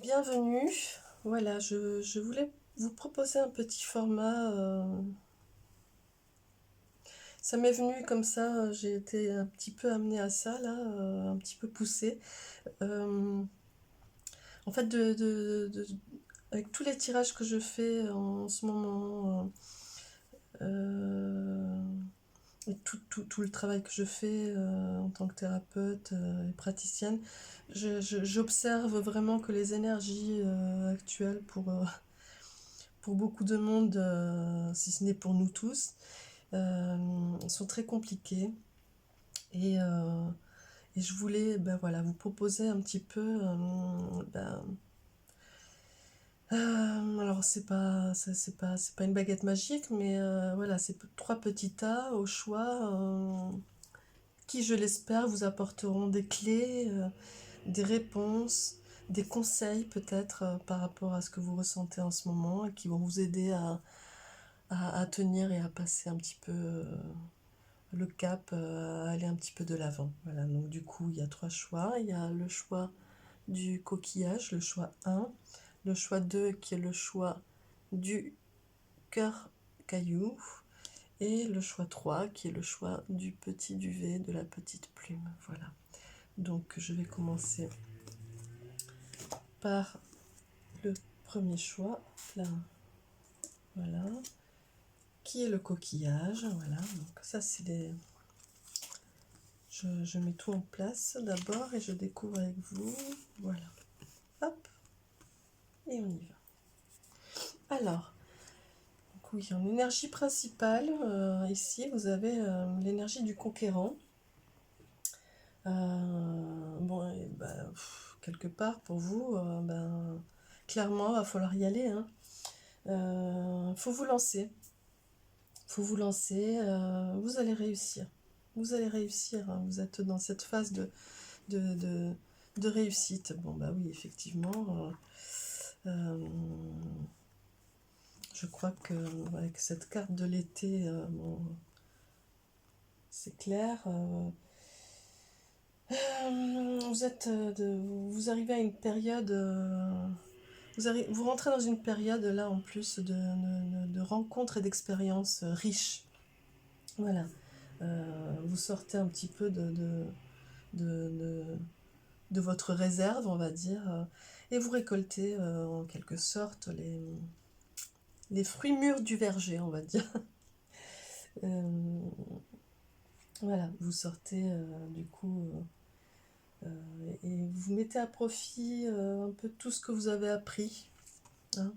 bienvenue. Voilà, je voulais vous proposer un petit format. Ça m'est venu comme ça, j'ai été un petit peu amenée à ça, là, un petit peu poussée. Euh, en fait, avec tous les tirages que je fais en ce moment, et tout le travail que je fais en tant que thérapeute et praticienne, j'observe vraiment que les énergies actuelles pour beaucoup de monde, si ce n'est pour nous tous, sont très compliquées. Et, euh, et je voulais voilà, vous proposer un petit peu. Alors, c'est pas une baguette magique, mais voilà, c'est trois petits tas au choix qui, je l'espère, vous apporteront des clés, des réponses, des conseils peut-être par rapport à ce que vous ressentez en ce moment et qui vont vous aider à tenir et à passer un petit peu le cap, à aller un petit peu de l'avant. Voilà, donc du coup, il y a trois choix. Il y a le choix du coquillage, le choix 1, le choix 2 qui est le choix du cœur caillou, et le choix 3 qui est le choix du petit duvet, de la petite plume. Voilà. Donc je vais commencer par le premier choix, là, voilà, qui est le coquillage. Voilà, donc ça c'est les... Je mets tout en place d'abord et je découvre avec vous. Voilà, hop, et on y va. Alors, donc oui, en énergie principale, ici vous avez l'énergie du conquérant. Bon, et quelque part pour vous, clairement, il va falloir y aller. Faut vous lancer. Faut vous lancer. Vous allez réussir. Vous allez réussir. Hein. Vous êtes dans cette phase de, de, de réussite. Bon, bah oui, effectivement. Je crois que avec cette carte de l'été, bon, c'est clair. Vous arrivez à une période. Vous rentrez dans une période là en plus de rencontres et d'expériences riches. Voilà. Vous sortez un petit peu de, de, de votre réserve, on va dire, et vous récoltez en quelque sorte les fruits mûrs du verger, on va dire. Euh, voilà, vous sortez du coup et vous mettez à profit un peu tout ce que vous avez appris. Hein.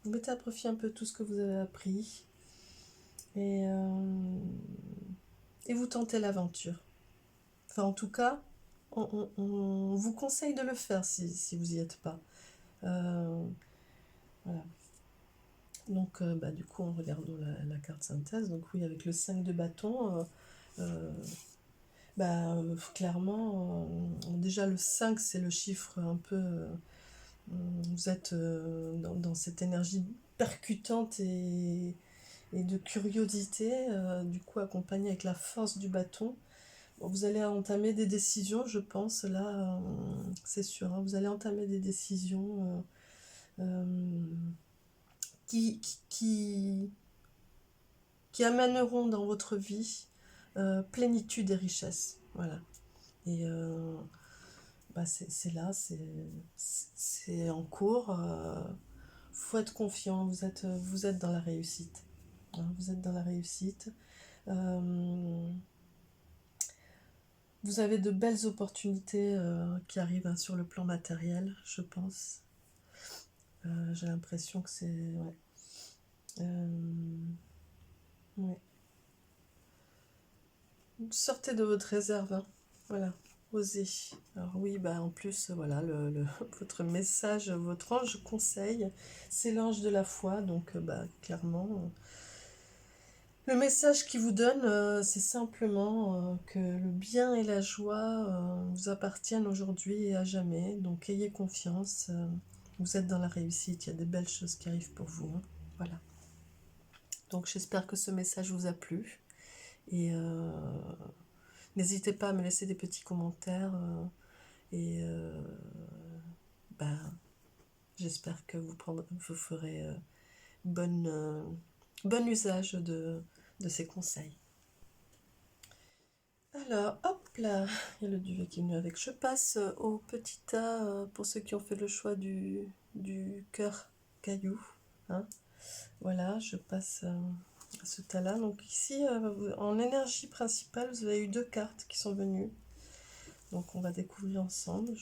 Vous mettez à profit un peu tout ce que vous avez appris et, euh, et vous tentez l'aventure. Enfin, en tout cas, on vous conseille de le faire si vous n'y êtes pas. Voilà. Donc, du coup, en regardant la carte synthèse, donc oui, avec le 5 de bâton, clairement, déjà le 5, c'est le chiffre un peu... vous êtes dans cette énergie percutante et de curiosité, du coup accompagné avec la force du bâton. Bon, vous allez entamer des décisions, je pense, là, c'est sûr, hein, vous allez entamer des décisions qui, qui, qui, qui amèneront dans votre vie plénitude et richesse. Voilà. Et c'est là, c'est en cours. Faut être confiant, vous êtes dans la réussite. Hein, vous êtes dans la réussite. Vous avez de belles opportunités qui arrivent hein, sur le plan matériel, je pense. J'ai l'impression que c'est... Ouais. Ouais. Sortez de votre réserve. Hein. Voilà. Osez. Alors oui, en plus, voilà, votre message, votre ange conseil, c'est l'ange de la foi. Donc, clairement... Le message qu'il vous donne, c'est simplement que le bien et la joie vous appartiennent aujourd'hui et à jamais. Donc ayez confiance, vous êtes dans la réussite, il y a des belles choses qui arrivent pour vous. Hein. Voilà. Donc j'espère que ce message vous a plu. Et n'hésitez pas à me laisser des petits commentaires. Et J'espère que vous ferez bon usage de ces conseils. Alors, hop là, il y a le duvet qui est venu avec. Je passe au petit tas pour ceux qui ont fait le choix du cœur caillou. Hein. Voilà, je passe à ce tas-là. Donc ici, en énergie principale, vous avez eu 2 cartes qui sont venues. Donc on va découvrir ensemble.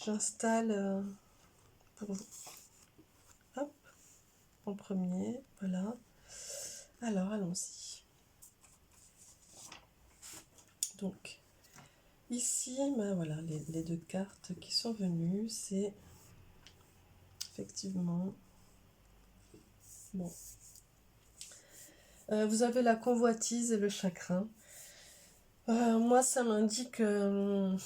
J'installe pour vous. Hop, en premier, voilà. Alors, allons-y. Donc, ici, ben voilà, les 2 cartes qui sont venues, c'est effectivement... Bon. Vous avez la convoitise et le chagrin. Moi, ça m'indique que...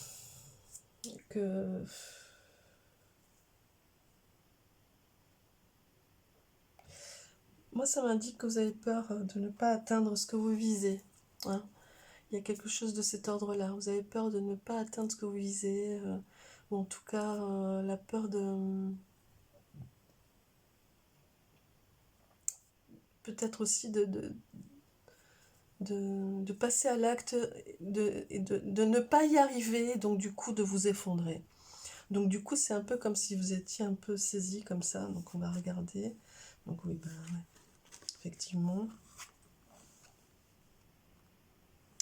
Moi, ça m'indique que vous avez peur de ne pas atteindre ce que vous visez. Hein. Il y a quelque chose de cet ordre-là. Vous avez peur de ne pas atteindre ce que vous visez. Ou en tout cas, la peur de... Peut-être aussi de passer à l'acte, de ne pas y arriver, donc du coup de vous effondrer. Donc du coup, c'est un peu comme si vous étiez un peu saisi comme ça. Donc on va regarder. Donc oui, ben, ouais. Effectivement.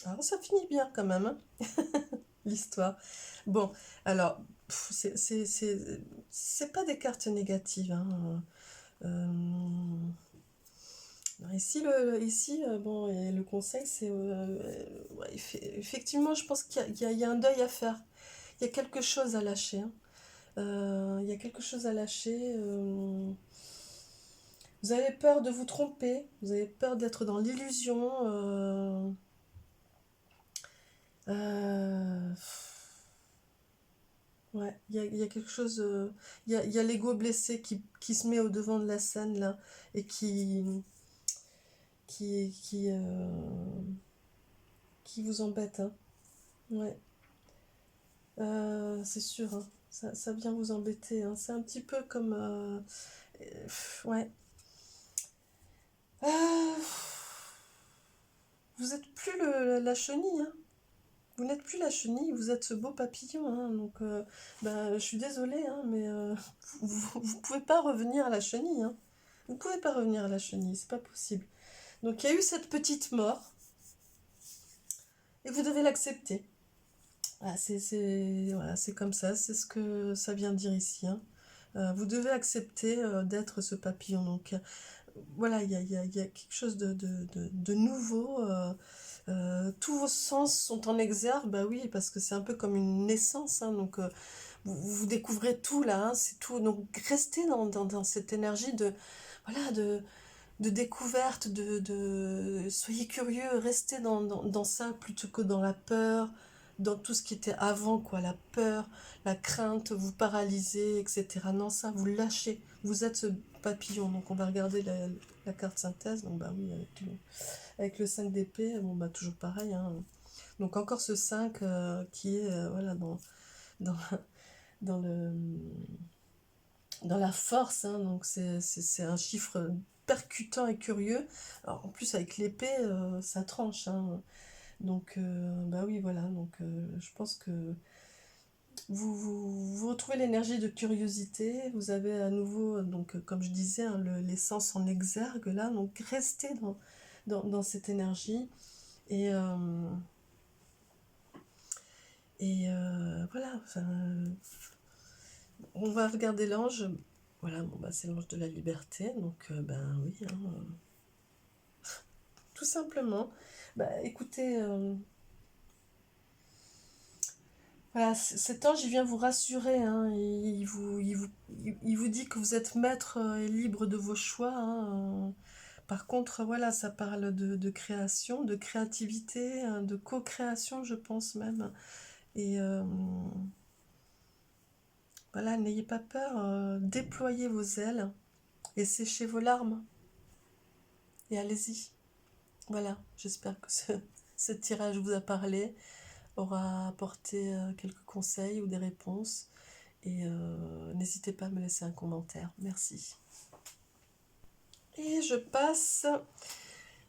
Alors ça finit bien quand même, hein, l'histoire. Bon, alors, c'est pas des cartes négatives. Hein. Ici, bon, et le conseil, c'est... ouais, effectivement, je pense qu'il y a un deuil à faire. Il y a quelque chose à lâcher. Hein. Il y a quelque chose à lâcher. Vous avez peur de vous tromper. Vous avez peur d'être dans l'illusion. Euh, ouais, il y a quelque chose... il y a l'ego blessé qui se met au devant de la scène, là, et qui vous embête. Hein. Ouais. C'est sûr, hein. Ça vient vous embêter. Hein. C'est un petit peu comme... ouais. Euh, vous n'êtes plus la chenille. Hein. Vous n'êtes plus la chenille, vous êtes ce beau papillon. Hein. Donc, bah, je suis désolée, hein, mais vous ne pouvez pas revenir à la chenille. Hein. Vous ne pouvez pas revenir à la chenille, c'est pas possible. Donc, il y a eu cette petite mort et vous devez l'accepter. Ah, voilà, c'est comme ça, c'est ce que ça vient dire ici. Hein. Vous devez accepter d'être ce papillon. Donc voilà, il y a quelque chose de nouveau. Tous vos sens sont en exergue, bah oui, parce que c'est un peu comme une naissance. Hein, donc vous découvrez tout là, hein, c'est tout. Donc restez dans cette énergie voilà, de découverte, soyez curieux, restez dans ça plutôt que dans la peur, dans tout ce qui était avant, quoi, la peur, la crainte, vous paralysez, etc. Non, ça, vous lâchez, vous êtes ce papillon. Donc on va regarder la carte synthèse, donc bah oui, avec le 5 d'épée, bon bah toujours pareil, hein. Donc encore ce 5 qui est, voilà, dans, dans le dans la force, hein, donc c'est un chiffre percutant et curieux. Alors, en plus, avec l'épée, ça tranche. Hein. Donc, bah oui, voilà. Donc, je pense que vous retrouvez l'énergie de curiosité. Vous avez à nouveau, donc, comme je disais, hein, l'essence en exergue là. Donc, restez dans cette énergie. Et, voilà. Enfin, on va regarder l'ange. Voilà, bon, bah, c'est l'ange de la liberté. Donc, ben oui. Hein, tout simplement. Bah, écoutez, voilà, cet ange, il vient vous rassurer. Hein, il vous dit que vous êtes maître et libre de vos choix. Hein, par contre, voilà, ça parle de création, de créativité, hein, de co-création, je pense même. Et voilà, n'ayez pas peur, déployez vos ailes et séchez vos larmes. Et allez-y. Voilà, j'espère que ce tirage vous a parlé, aura apporté quelques conseils ou des réponses. Et n'hésitez pas à me laisser un commentaire. Merci. Et je passe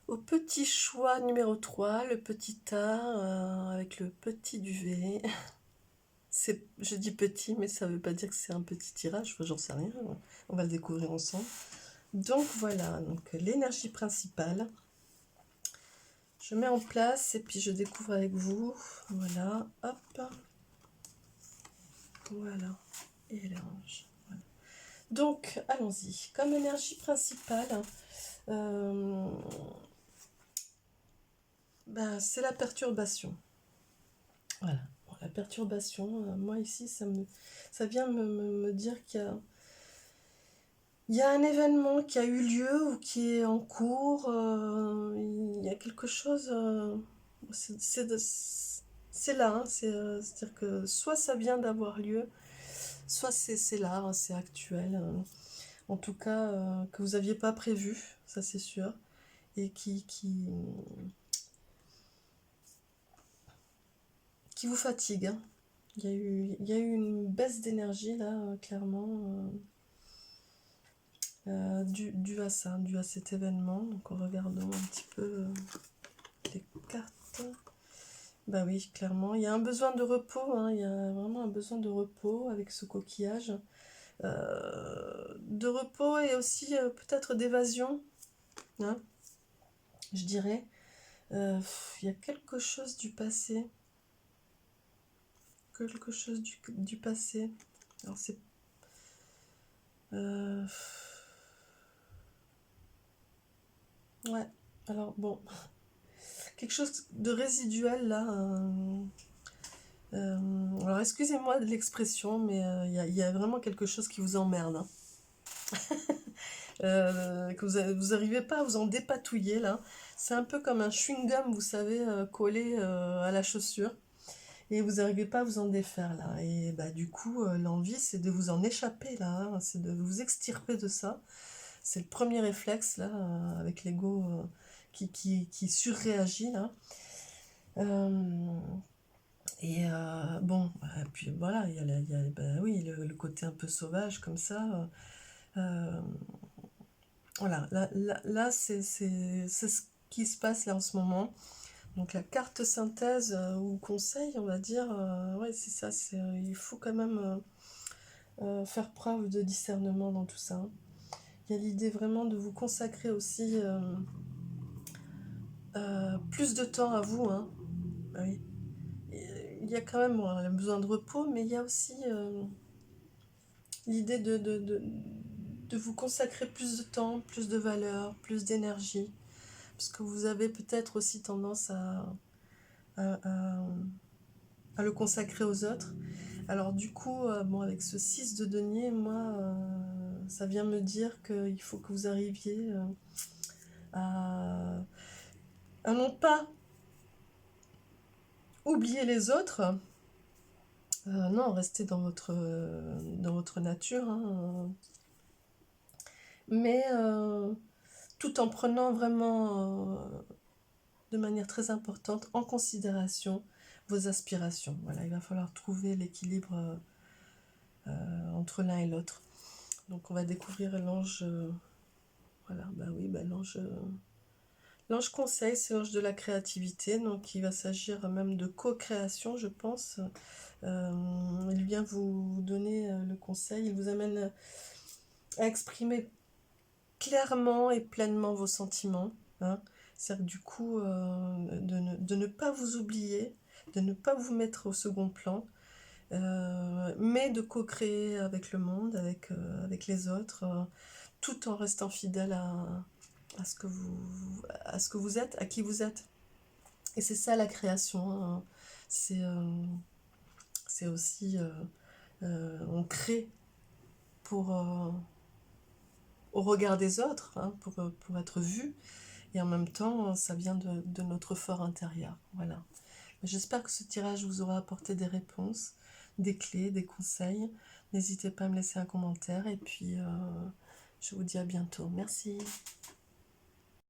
au petit choix numéro 3, le petit A avec le petit duvet. Je dis petit, mais ça ne veut pas dire que c'est un petit tirage, enfin, j'en sais rien, on va le découvrir ensemble. Donc voilà, donc l'énergie principale. Je mets en place et puis je découvre avec vous. Voilà, hop. Voilà, et l'ange. Voilà. Donc, allons-y. Comme énergie principale, c'est la perturbation. Voilà, bon, la perturbation, moi ici, ça vient me dire il y a un événement qui a eu lieu ou qui est en cours, il y a quelque chose, c'est là, hein, c'est-à-dire que soit ça vient d'avoir lieu, soit c'est là, hein, c'est actuel, en tout cas que vous n'aviez pas prévu, ça c'est sûr, et qui vous fatigue, hein. Il y a eu une baisse d'énergie là, clairement, due à ça, due à cet événement. Donc en regardant un petit peu les cartes, bah oui, clairement, il y a un besoin de repos, hein, il y a vraiment un besoin de repos avec ce coquillage. De repos et aussi peut-être d'évasion, hein, je dirais. Il y a quelque chose du passé. Quelque chose du passé. Alors c'est... ouais, alors bon... quelque chose de résiduel là. Alors excusez-moi de l'expression, mais il y a vraiment quelque chose qui vous emmerde, hein. Que vous n'arrivez pas à vous en dépatouiller là. C'est un peu comme un chewing-gum, vous savez, collé à la chaussure. Et vous n'arrivez pas à vous en défaire là. Et bah, du coup, l'envie, c'est de vous en échapper là, hein. C'est de vous extirper de ça. C'est le premier réflexe là, avec l'ego qui surréagit là. Et bon, puis voilà, bah oui, le côté un peu sauvage comme ça. Voilà, là c'est ce qui se passe là en ce moment. Donc la carte synthèse ou conseil, on va dire, ouais, c'est ça, il faut quand même faire preuve de discernement dans tout ça. Il y a l'idée vraiment de vous consacrer aussi plus de temps à vous, hein. Oui. Il y a quand même un besoin de repos, mais il y a aussi l'idée de vous consacrer plus de temps, plus de valeur, plus d'énergie, parce que vous avez peut-être aussi tendance à, à- à le consacrer aux autres. Alors du coup, bon, avec ce 6 de denier, moi, ça vient me dire qu'il faut que vous arriviez à non pas oublier les autres, non, restez dans votre nature, hein, mais tout en prenant vraiment de manière très importante en considération vos aspirations. Voilà, il va falloir trouver l'équilibre entre l'un et l'autre. Donc on va découvrir l'ange, voilà, bah oui, bah l'ange conseil, c'est l'ange de la créativité, donc il va s'agir même de co-création, je pense. Il vient vous donner le conseil, il vous amène à exprimer clairement et pleinement vos sentiments, hein. C'est-à-dire que du coup, de ne pas vous oublier, de ne pas vous mettre au second plan, mais de co-créer avec le monde, avec les autres, tout en restant fidèle à ce que vous êtes, à qui vous êtes. Et c'est ça la création, hein. C'est aussi, on crée pour, au regard des autres, hein, pour être vu, et en même temps, ça vient de notre fort intérieur. Voilà. J'espère que ce tirage vous aura apporté des réponses, des clés, des conseils. N'hésitez pas à me laisser un commentaire, et puis je vous dis à bientôt. Merci.